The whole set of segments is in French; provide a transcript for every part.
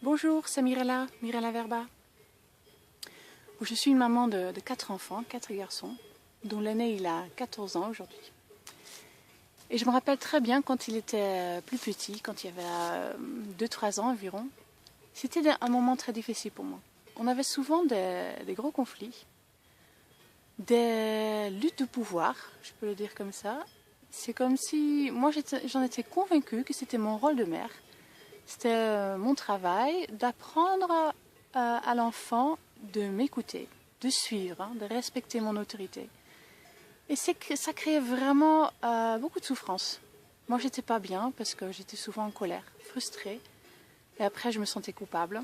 Bonjour, c'est Mirella Verba. Je suis une maman de 4 enfants, 4 garçons, dont l'aîné il a 14 ans aujourd'hui. Et je me rappelle très bien quand il était plus petit, quand il avait 2-3 ans environ. C'était un moment très difficile pour moi. On avait souvent des gros conflits, des luttes de pouvoir, je peux le dire comme ça. C'est comme si moi j'en étais convaincue que c'était mon rôle de mère. C'était mon travail d'apprendre à l'enfant de m'écouter, de suivre, de respecter mon autorité. Et ça créait vraiment beaucoup de souffrance. Moi, j'étais pas bien parce que j'étais souvent en colère, frustrée. Et après, je me sentais coupable.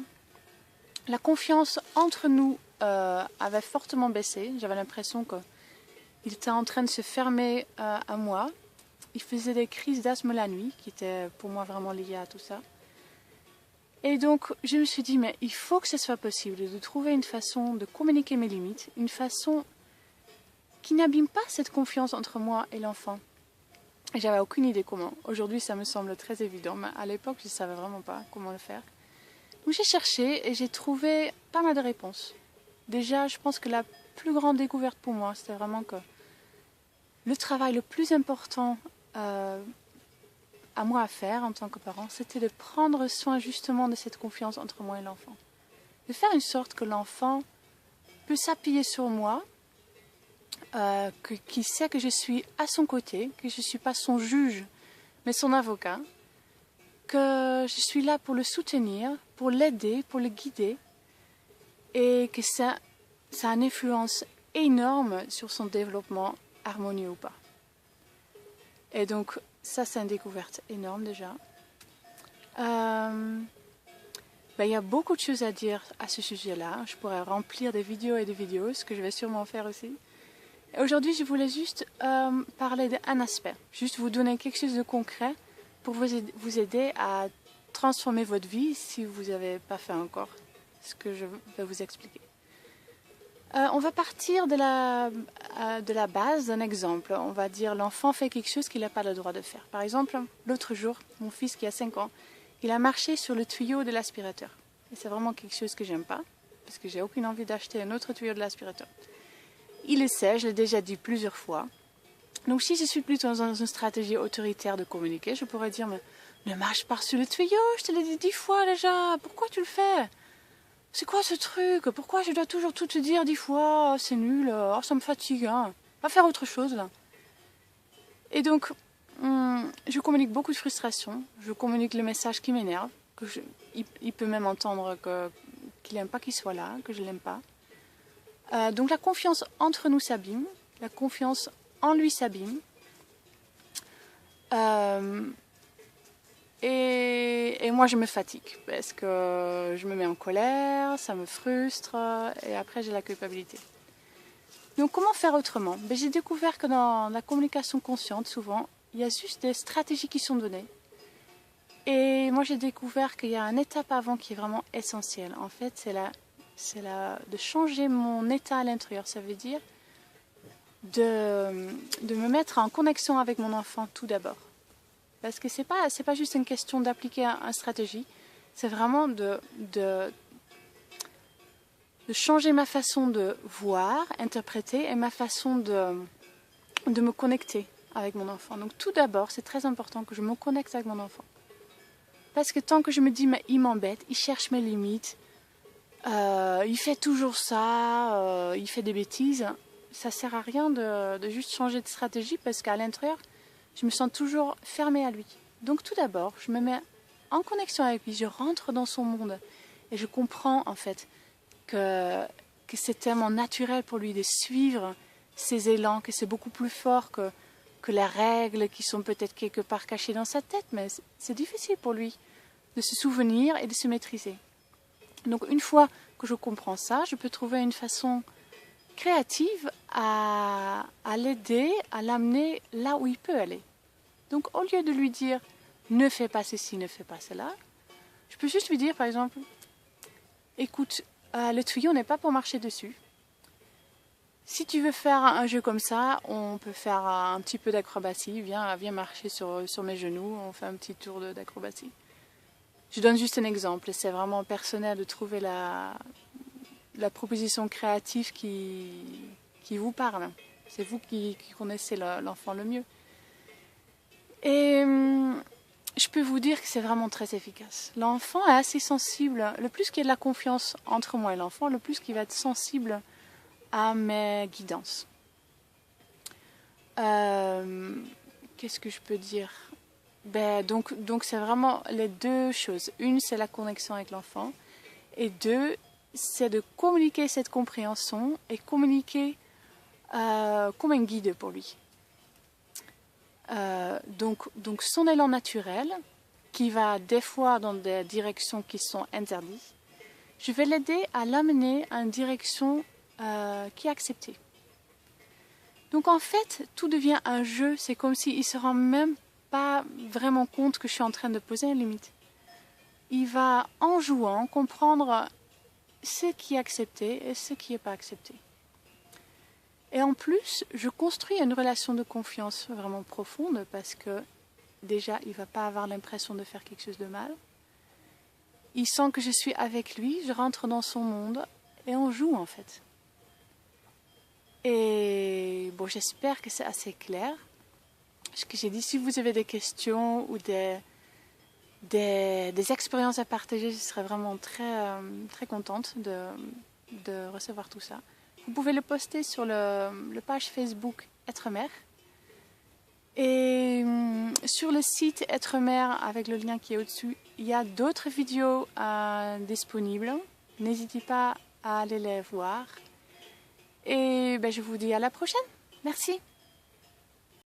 La confiance entre nous avait fortement baissé. J'avais l'impression qu'il était en train de se fermer à moi. Il faisait des crises d'asthme la nuit, qui étaient pour moi vraiment liées à tout ça. Et donc, je me suis dit, mais il faut que ce soit possible de trouver une façon de communiquer mes limites, une façon qui n'abîme pas cette confiance entre moi et l'enfant. Et j'avais aucune idée comment. Aujourd'hui, ça me semble très évident, mais à l'époque, je ne savais vraiment pas comment le faire. Donc, j'ai cherché et j'ai trouvé pas mal de réponses. Déjà, je pense que la plus grande découverte pour moi, c'était vraiment que le travail le plus important à moi à faire en tant que parent, c'était de prendre soin justement de cette confiance entre moi et l'enfant. De faire une sorte que l'enfant peut s'appuyer sur moi, qu'il sait que je suis à son côté, que je ne suis pas son juge, mais son avocat, que je suis là pour le soutenir, pour l'aider, pour le guider, et que ça a une influence énorme sur son développement harmonieux ou pas. Et donc, ça, c'est une découverte énorme déjà. Il y a beaucoup de choses à dire à ce sujet-là. Je pourrais remplir des vidéos et des vidéos, ce que je vais sûrement faire aussi. Et aujourd'hui, je voulais juste parler d'un aspect. Juste vous donner quelque chose de concret pour vous aider à transformer votre vie si vous n'avez pas fait encore ce que je vais vous expliquer. On va partir de la base d'un exemple. On va dire l'enfant fait quelque chose qu'il n'a pas le droit de faire. Par exemple, l'autre jour, mon fils qui a 5 ans, il a marché sur le tuyau de l'aspirateur. Et c'est vraiment quelque chose que j'aime pas, parce que j'ai aucune envie d'acheter un autre tuyau de l'aspirateur. Il le sait, je l'ai déjà dit plusieurs fois. Donc si je suis plutôt dans une stratégie autoritaire de communiquer, je pourrais dire, mais ne marche pas sur le tuyau, je te l'ai dit 10 fois déjà, pourquoi tu le fais ? C'est quoi ce truc? Pourquoi je dois toujours tout te dire 10 fois? C'est nul, oh, ça me fatigue, hein. Va faire autre chose là. Et donc, je communique beaucoup de frustration, je communique le message qui m'énerve, il peut même entendre qu'il n'aime pas qu'il soit là, que je l'aime pas. Donc la confiance entre nous s'abîme, la confiance en lui s'abîme. Et moi je me fatigue parce que je me mets en colère, ça me frustre et après j'ai la culpabilité. Donc comment faire autrement? J'ai découvert que dans la communication consciente, souvent, il y a juste des stratégies qui sont données. Et moi j'ai découvert qu'il y a une étape avant qui est vraiment essentielle. En fait, c'est de changer mon état à l'intérieur. Ça veut dire de me mettre en connexion avec mon enfant tout d'abord. Parce que c'est pas juste une question d'appliquer une stratégie, c'est vraiment de changer ma façon de voir, interpréter et ma façon de me connecter avec mon enfant. Donc tout d'abord, c'est très important que je me connecte avec mon enfant. Parce que tant que je me dis, mais il m'embête, il cherche mes limites, il fait toujours ça, il fait des bêtises, ça sert à rien de juste changer de stratégie parce qu'à l'intérieur, je me sens toujours fermée à lui. Donc tout d'abord, je me mets en connexion avec lui, je rentre dans son monde et je comprends en fait que c'est tellement naturel pour lui de suivre ses élans, que c'est beaucoup plus fort que les règles qui sont peut-être quelque part cachées dans sa tête, mais c'est difficile pour lui de se souvenir et de se maîtriser. Donc une fois que je comprends ça, je peux trouver une façon créative à l'aider, à l'amener là où il peut aller. Donc au lieu de lui dire ne fais pas ceci, ne fais pas cela, je peux juste lui dire par exemple écoute, le tuyau n'est pas pour marcher dessus. Si tu veux faire un jeu comme ça, on peut faire un petit peu d'acrobatie. Viens marcher sur mes genoux, on fait un petit tour d'acrobatie. Je donne juste un exemple, c'est vraiment personnel de trouver la proposition créative qui vous parle. C'est vous qui connaissez l'enfant le mieux. Et je peux vous dire que c'est vraiment très efficace. L'enfant est assez sensible. Le plus qu'il y a de la confiance entre moi et l'enfant, le plus qu'il va être sensible à mes guidances. Qu'est-ce que je peux dire? Donc c'est vraiment les deux choses. Une, c'est la connexion avec l'enfant. Et deux, c'est de communiquer cette compréhension et communiquer comme un guide pour lui. Donc son élan naturel, qui va des fois dans des directions qui sont interdites, je vais l'aider à l'amener à une direction qui est acceptée. Donc en fait, tout devient un jeu, c'est comme s'il ne se rend même pas vraiment compte que je suis en train de poser une limite. Il va, en jouant, comprendre ce qui est accepté et ce qui n'est pas accepté. Et en plus, je construis une relation de confiance vraiment profonde parce que déjà, il ne va pas avoir l'impression de faire quelque chose de mal. Il sent que je suis avec lui, je rentre dans son monde et on joue en fait. Et bon, j'espère que c'est assez clair. Ce que j'ai dit, si vous avez des questions ou des expériences à partager, je serais vraiment très contente de recevoir tout ça. Vous pouvez le poster sur le page Facebook Être Mère. Et sur le site Être Mère, avec le lien qui est au-dessus, il y a d'autres vidéos disponibles. N'hésitez pas à aller les voir. Et je vous dis à la prochaine. Merci.